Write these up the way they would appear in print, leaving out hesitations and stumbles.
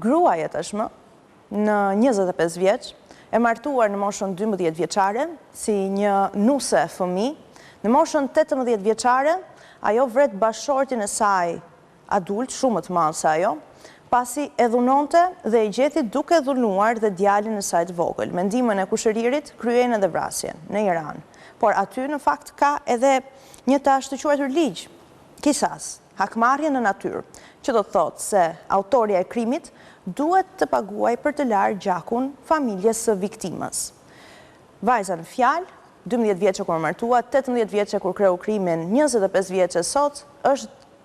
gruaja tashmë në 25 vjeç, e martuar në moshën 12 vjeçare, si një nuse fëmijë, në moshën 18 vjeçare, ajo vret bashkëshortin e saj adult, shumë të madh se ajo, pasi e dhunonte dhe e gjeti duke dhunuar dhe djalin e saj të vogël. Me ndihmën e kushëririt kryejnë edhe vrasjen në Iran. Por aty në fakt ka edhe një tash të quajtur ligj, kisas, hakmarrje në natyrë, që do të thotë se autorja e krimit duhet të paguaj për të larë gjakun familjes së viktimës. Vajza në fjalë, 12 vjeçe kur martua, 18 vjeçe kur kreu krimin, 25 vjeçe sot,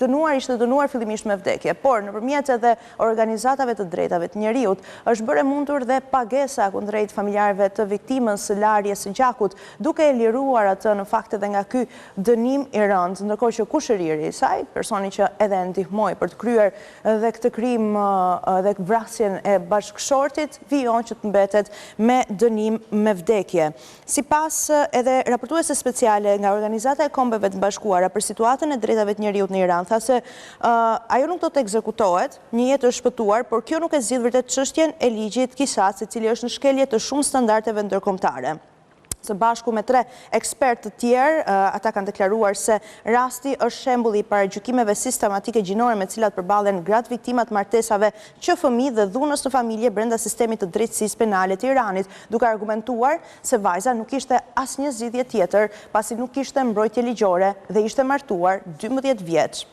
ishte dënuar fillimisht me vdekje, por nëpërmjet edhe organizatave të drejtave të njerëzit është bërë mundur dhe pagesa kundrejt familjarëve të viktimës së larjes së gjakut, duke e liruar atë në fakt edhe nga ky dënim i rëndë, ndërkohë që kushëriri i saj, personi që edhe e ndihmoi për të kryer edhe këtë krim dhe vrasjen e bashkëshortit, vijon që të mbetet me dënim me vdekje. Sipas edhe raportuese speciale nga Organizata e Kombeve të Bashkuara për situatën e drejtave të njerëzit në Iran, tha se ajo nuk do të ekzekutohet, një jetë është shpëtuar, por kjo nuk e zgjidh vërtet çështjen e ligjit Kisas, i cili është në shkelje të shumë standardeve ndërkombëtare. Së bashku me 3 ekspertë të tjerë, ata kanë deklaruar se rasti është shembulli i paragjykimeve sistematike gjinore me cilat përballen gratë viktimat martesave që fëmijë dhe dhunës në familje brenda sistemit të drejtësisë penale të Iranit, duke argumentuar se vajza nuk kishte asnjë zgjidhje tjetër, pasi nuk kishte mbrojtje ligjore dhe ishte martuar 12 vjeç.